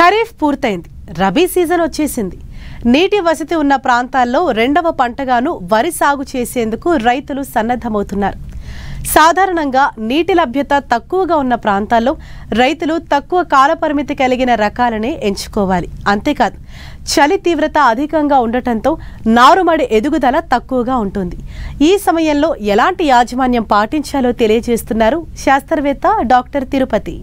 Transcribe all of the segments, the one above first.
ఖరీఫ్ పూర్తయింది, రబీ సీజన్ వచ్చేసింది. నీటి వసతి ఉన్న ప్రాంతాల్లో రెండవ పంటగాను వరి సాగు చేసేందుకు రైతులు సన్నద్ధమవుతున్నారు. సాధారణంగా నీటి లభ్యత తక్కువగా ఉన్న ప్రాంతాల్లో రైతులు తక్కువ కాలపరిమితి కలిగిన రకాలనే ఎంచుకోవాలి. అంతేకాదు, చలి తీవ్రత అధికంగా ఉండటంతో నారుమడి ఎదుగుదల తక్కువగా ఉంటుంది. ఈ సమయంలో ఎలాంటి యాజమాన్యం పాటించాలో తెలియజేస్తున్నారు శాస్త్రవేత్త డాక్టర్ తిరుపతి.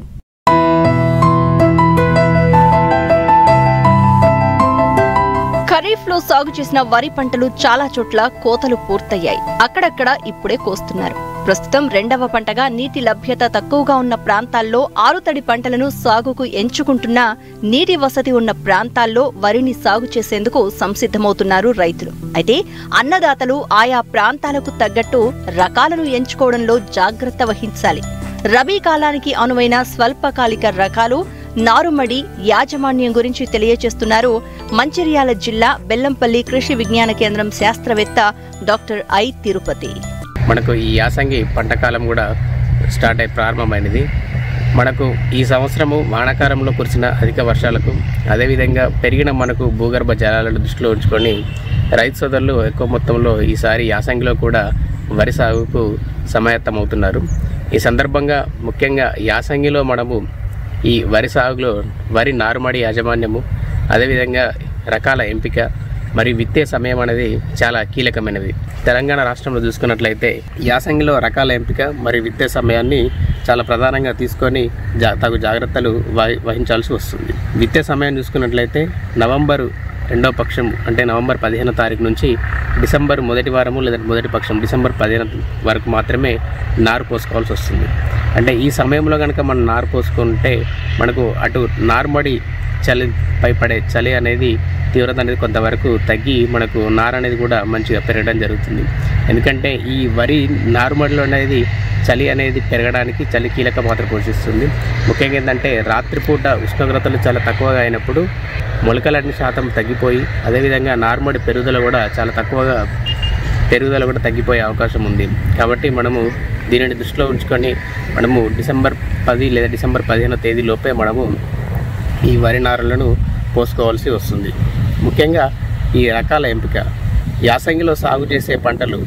ఖరీఫ్ లో సాగు చేసిన వరి పంటలు చాలా చోట్ల కోతలు పూర్తయ్యాయి. అక్కడక్కడ ఇప్పుడే కోస్తున్నారు. ప్రస్తుతం రెండవ పంటగా నీటి లభ్యత తక్కువగా ఉన్న ప్రాంతాల్లో ఆరుతడి పంటలను సాగుకు ఎంచుకుంటున్నా నీటి వసతి ఉన్న ప్రాంతాల్లో వరిని సాగు చేసేందుకు సంసిద్ధమవుతున్నారు రైతులు. అయితే అన్నదాతలు ఆయా ప్రాంతాలకు తగ్గట్టు రకాలను ఎంచుకోవడంలో జాగ్రత్త వహించాలి. రబీ కాలానికి అనువైన స్వల్పకాలిక రకాలు, నారుమడి యాజమాన్యం గురించి తెలియజేస్తున్నారు మంచిర్యాల జిల్లా బెల్లంపల్లి కృషి విజ్ఞాన కేంద్రం శాస్త్రవేత్త డాక్టర్ ఐ తిరుపతి. మనకు ఈ యాసంగి పంటకాలం కూడా స్టార్ట్ అయి ప్రారంభమైనది. మనకు ఈ సంవత్సరము వానాకాలంలో కురిసిన అధిక వర్షాలకు, అదేవిధంగా పెరిగిన మనకు భూగర్భ జలాలను దృష్టిలో ఉంచుకొని రైతు సోదరులు ఎక్కువ మొత్తంలో ఈసారి యాసంగిలో కూడా వరి సాగుకు సమాయత్తమవుతున్నారు. ఈ సందర్భంగా ముఖ్యంగా యాసంగిలో మనము ఈ వరి సాగులో వరి నారుమడి యాజమాన్యము, అదేవిధంగా రకాల ఎంపిక మరియు విత్తే సమయం అనేది చాలా కీలకమైనది. తెలంగాణ రాష్ట్రంలో చూసుకున్నట్లయితే యాసంగిలో రకాల ఎంపిక మరియు విత్తే సమయాన్ని చాలా ప్రధానంగా తీసుకొని తగు జాగ్రత్తలు వహించాల్సి వస్తుంది. విత్తే సమయం చూసుకున్నట్లయితే నవంబర్ 2వ పక్షం అంటే నవంబర్ 15వ తారీఖు నుంచి డిసెంబర్ మొదటి వారము లేదా మొదటి పక్షం డిసెంబర్ 15 వరకు మాత్రమే నారు పోసుకోవాల్సి వస్తుంది. అంటే ఈ సమయంలో కనుక మనం నారు పోసుకుంటే మనకు అటు నారుమడి చలిపై పడే చలి అనేది తీవ్రత అనేది కొంతవరకు తగ్గి మనకు నారు అనేది కూడా మంచిగా పెరగడం జరుగుతుంది. ఎందుకంటే ఈ వరి నారుమడిలో అనేది చలి అనేది పెరగడానికి చలి కీలక పాత్ర పోషిస్తుంది. ముఖ్యంగా ఏంటంటే రాత్రిపూట ఉష్ణోగ్రతలు చాలా తక్కువగా అయినప్పుడు మొలకలన్నీ శాతం తగ్గిపోయి, అదేవిధంగా నారుమడి పెరుగుదల కూడా చాలా తక్కువగా తగ్గిపోయే అవకాశం ఉంది. కాబట్టి మనము దీనిని దృష్టిలో ఉంచుకొని మనము డిసెంబర్ 10 లేదా డిసెంబర్ 15వ తేదీలోపే మనము ఈ వరి నారులను పోసుకోవాల్సి వస్తుంది. ముఖ్యంగా ఈ రకాల ఎంపిక, యాసంగిలో సాగు చేసే పంటలు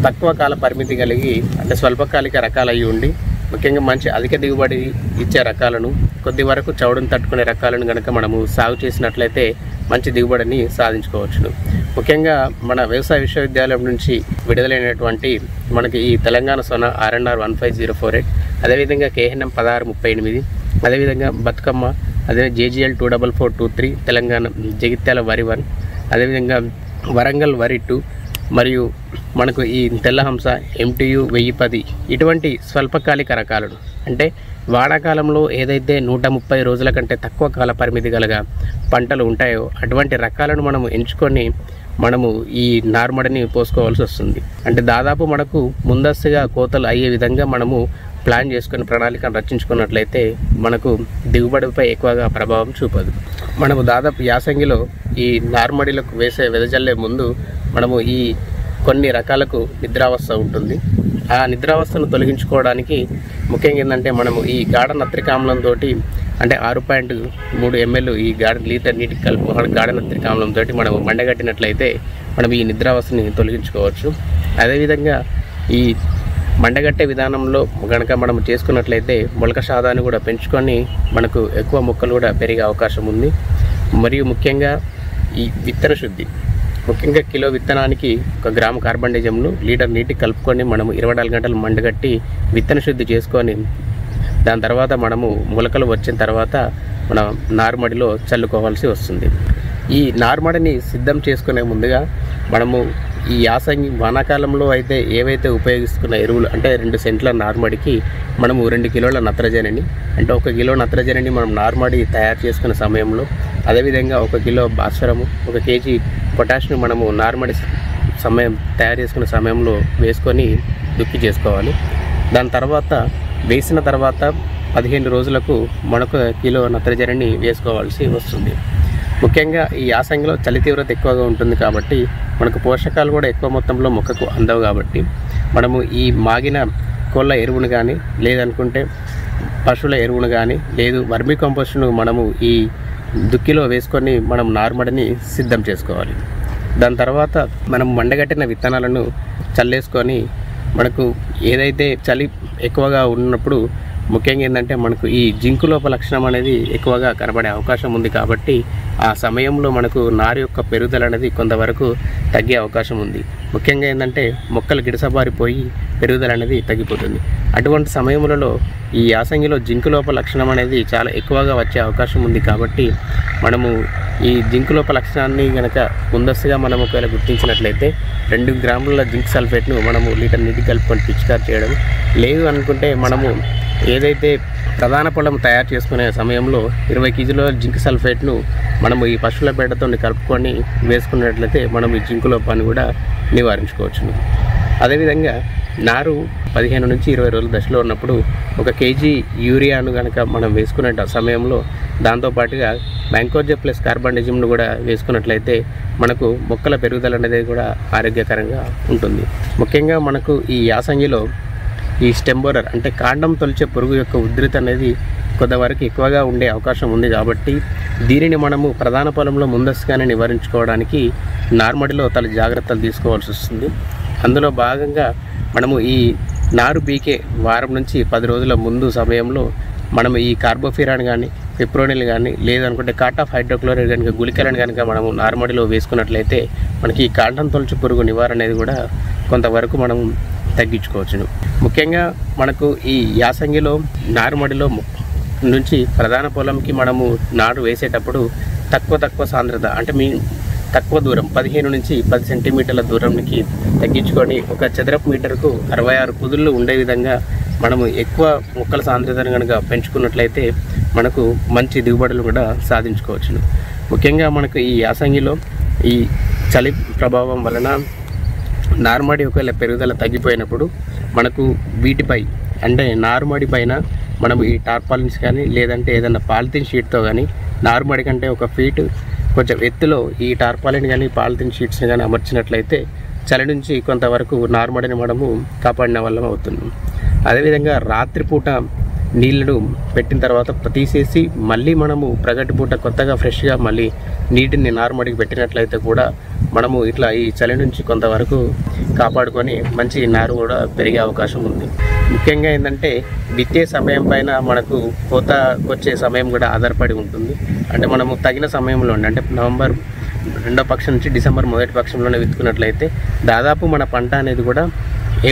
తక్కువ కాల పరిమితి కలిగి అంటే స్వల్పకాలిక రకాలు అయి ఉండి, ముఖ్యంగా మంచి అధిక దిగుబడి ఇచ్చే రకాలను, కొద్ది వరకు చౌడును తట్టుకునే రకాలను కనుక మనము సాగు చేసినట్లయితే మంచి దిగుబడిని సాధించుకోవచ్చును. ముఖ్యంగా మన వ్యవసాయ విశ్వవిద్యాలయం నుంచి విడుదలైనటువంటి మనకి ఈ తెలంగాణ సోన RNR 15048, అదేవిధంగా KNM 1638, అదేవిధంగా బతుకమ్మ, అదే JGL 24423, తెలంగాణ జగిత్యాల వరి 1, అదేవిధంగా వరంగల్ వరి 2, మరియు మనకు ఈ తెల్లహంస MTU 1010 ఇటువంటి స్వల్పకాలిక రకాలను, అంటే వానాకాలంలో ఏదైతే 130 రోజుల కంటే తక్కువ కాల పరిమితి గల పంటలు ఉంటాయో అటువంటి రకాలను మనము ఎంచుకొని మనము ఈ నారుమడిని పోసుకోవాల్సి వస్తుంది. అంటే దాదాపు మనకు ముందస్తుగా కోతలు అయ్యే విధంగా మనము ప్లాన్ చేసుకుని ప్రణాళికను రచించుకున్నట్లయితే మనకు దిగుబడిపై ఎక్కువగా ప్రభావం చూపదు. మనము దాదాపు యాసంగిలో ఈ నారుమడిలకు వెదజల్లే ముందు మనము ఈ కొన్ని రకాలకు నిద్రావస్థ ఉంటుంది. ఆ నిద్రావస్థను తొలగించుకోవడానికి ముఖ్యంగా ఏంటంటే మనము ఈ గాఢ నత్రిక ఆమ్లంతో అంటే 6.3 ml ఈ లీటర్ నీటికి కలుపుకొని గాఢ నత్రిక ఆమ్లంతో మనము మండగట్టినట్లయితే మనం ఈ నిద్రావస్థని తొలగించుకోవచ్చు. అదేవిధంగా ఈ మండగట్టే విధానంలో కనుక మనం చేసుకున్నట్లయితే మొలక శాతాన్ని కూడా పెంచుకొని మనకు ఎక్కువ మొక్కలు కూడా పెరిగే అవకాశం ఉంది. మరియు ముఖ్యంగా ఈ విత్తన శుద్ధి, ముఖ్యంగా కిలో విత్తనానికి 1 గ్రాము కార్బండిజంను లీటర్ నీటికి కలుపుకొని మనము 24 గంటలు మండగట్టి విత్తన శుద్ధి చేసుకొని దాని తర్వాత మనము మొలకలు వచ్చిన తర్వాత మనం నారుమడిలో చల్లుకోవాల్సి వస్తుంది. ఈ నారుమడిని సిద్ధం చేసుకునే ముందుగా మనము ఈ యాసంగి వానాకాలంలో అయితే ఏవైతే ఉపయోగిస్తున్న ఎరువులు అంటే 2 సెంట్ల నారుమడికి మనము 2 కిలోల నత్రజనిని, అంటే 1 కిలో నత్రజనిని మనం నారుమడి తయారు చేసుకునే సమయంలో, అదేవిధంగా 1 కిలో భాస్వరము, 1 కేజీ పొటాషియం మనము నారుమడి తయారు చేసుకునే సమయంలో వేసుకొని దుక్కి చేసుకోవాలి. దాని తర్వాత వేసిన తర్వాత 15 రోజులకు మరొక కిలో నత్రజనిని వేసుకోవాల్సి వస్తుంది. ముఖ్యంగా ఈ యాసంగిలో చలి తీవ్రత ఎక్కువగా ఉంటుంది కాబట్టి మనకు పోషకాలు కూడా ఎక్కువ మొత్తంలో మొక్కకు అందవు. కాబట్టి మనము ఈ మాగిన కోళ్ళ ఎరువును కానీ, లేదనుకుంటే పశువుల ఎరువును కానీ, లేదు వర్మీ కంపోస్ట్ను మనము ఈ దుక్కిలో వేసుకొని మనం నారుమడిని సిద్ధం చేసుకోవాలి. దాని తర్వాత మనం మండగట్టిన విత్తనాలను చల్లేసుకొని మనకు ఏదైతే చలి ఎక్కువగా ఉన్నప్పుడు ముఖ్యంగా ఏంటంటే మనకు ఈ జింకు లోప లక్షణం అనేది ఎక్కువగా కనబడే అవకాశం ఉంది. కాబట్టి ఆ సమయంలో మనకు నారు యొక్క పెరుగుదల అనేది కొంతవరకు తగ్గే అవకాశం ఉంది. ముఖ్యంగా ఏంటంటే మొక్కలు గిడసబారిపోయి పెరుగుదల అనేది తగ్గిపోతుంది. అటువంటి సమయంలో ఈ యాసంగిలో జింకు లోప లక్షణం అనేది చాలా ఎక్కువగా వచ్చే అవకాశం ఉంది. కాబట్టి మనము ఈ జింకు లోప లక్షణాన్ని కనుక ముందస్తుగా మనం ఒకవేళ గుర్తించినట్లయితే 2 గ్రాముల జింక్ సల్ఫేట్ను మనము లీటర్ నీటి కలుపుకొని పిచికారి చేయడం, లేదు అనుకుంటే మనము ఏదైతే ప్రధాన పొలం తయారు చేసుకునే సమయంలో 20 కేజీల జింక్ సల్ఫేట్ను మనము ఈ పశువుల పేడతో కలుపుకొని వేసుకున్నట్లయితే మనం ఈ జింకు లోపాన్ని కూడా నివారించుకోవచ్చు. అదేవిధంగా నారు 15 నుంచి 20 రోజుల దశలో ఉన్నప్పుడు 1 కేజీ యూరియాను కనుక మనం వేసుకునే సమయంలో దాంతోపాటుగా మ్యాంకోజెబ్ ప్లస్ కార్బండిజిమ్ను కూడా వేసుకున్నట్లయితే మనకు మొక్కల పెరుగుదల అనేది కూడా ఆరోగ్యకరంగా ఉంటుంది. ముఖ్యంగా మనకు ఈ యాసంగిలో ఈ స్టెమ్ బోరర్ అంటే కాండం తొలిచే పురుగు యొక్క ఉధృతి అనేది కొంతవరకు ఎక్కువగా ఉండే అవకాశం ఉంది. కాబట్టి దీనిని మనము ప్రధాన పొలంలో ముందస్తుగానే నివారించుకోవడానికి నార్మడిలో తల జాగ్రత్తలు తీసుకోవాల్సి వస్తుంది. అందులో భాగంగా మనము ఈ నారు బీకే వారం నుంచి 10 రోజుల ముందు సమయంలో మనము ఈ కార్బోఫిరాన్ కానీ పిప్రోనిల్ కానీ లేదనుకుంటే కాటాఫ్ హైడ్రోక్లోరైడ్ కనుక గుళికలను కనుక మనము నార్మడిలో వేసుకున్నట్లయితే మనకి ఈ కాండం తొలచు పురుగు నివారణ అనేది కూడా కొంతవరకు మనం తగ్గించుకోవచ్చును. ముఖ్యంగా మనకు ఈ యాసంగిలో నారుమడిలో నుంచి ప్రధాన పొలంకి మనము నారు వేసేటప్పుడు తక్కువ సాంద్రత అంటే తక్కువ దూరం 15 నుంచి 10 సెంటీమీటర్ల దూరంకి తగ్గించుకొని 1 చదరపు మీటర్కు 66 కుదుళ్ళు ఉండే విధంగా మనము ఎక్కువ మొక్కల సాంద్రతను కనుక పెంచుకున్నట్లయితే మనకు మంచి దిగుబడులు కూడా సాధించుకోవచ్చును. ముఖ్యంగా మనకు ఈ యాసంగిలో ఈ చలి ప్రభావం వలన నారుమడి ఒకవేళ పెరుగుదల తగ్గిపోయినప్పుడు మనకు వీటిపై అంటే నారుమడి పైన మనం ఈ టార్పాలిన్స్ కానీ లేదంటే ఏదైనా పాలిథిన్ షీట్తో కానీ నారుమడి కంటే 1 ఫీట్ కొంచెం ఎత్తులో ఈ టార్పాలిన్ కానీ పాలిథిన్ షీట్స్ని కానీ అమర్చినట్లయితే చలి నుంచి కొంతవరకు నారుమడిని మనము కాపాడిన వల్ల అవుతుంది. అదేవిధంగా రాత్రిపూట నీళ్ళను పెట్టిన తర్వాత తీసేసి మళ్ళీ మనము ప్రగటిపూట కొత్తగా ఫ్రెష్గా మళ్ళీ నీటిని నారుమడికి పెట్టినట్లయితే కూడా మనము ఇట్లా ఈ చలి నుంచి కొంతవరకు కాపాడుకొని మంచి నారు కూడా పెరిగే అవకాశం ఉంది. ముఖ్యంగా ఏంటంటే విత్తే సమయం పైన మనకు కోతకొచ్చే సమయం కూడా ఆధారపడి ఉంటుంది. అంటే మనము తగిన సమయంలో అంటే నవంబర్ 2వ పక్షం నుంచి డిసెంబర్ 1వ పక్షంలోనే విత్తుకున్నట్లయితే దాదాపు మన పంట అనేది కూడా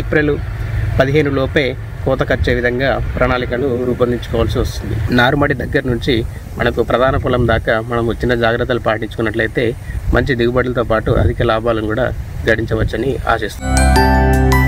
ఏప్రిల్ 15 లోపే కోతకొచ్చే విధంగా ప్రణాళికను రూపొందించుకోవాల్సి వస్తుంది. నారుమడి దగ్గర నుంచి మనకు ప్రధాన పొలం దాకా మనం చిన్న జాగ్రత్తలు పాటించుకున్నట్లయితే మంచి దిగుబడులతో పాటు అధిక లాభాలను కూడా గడించవచ్చని ఆశిస్తున్నాను.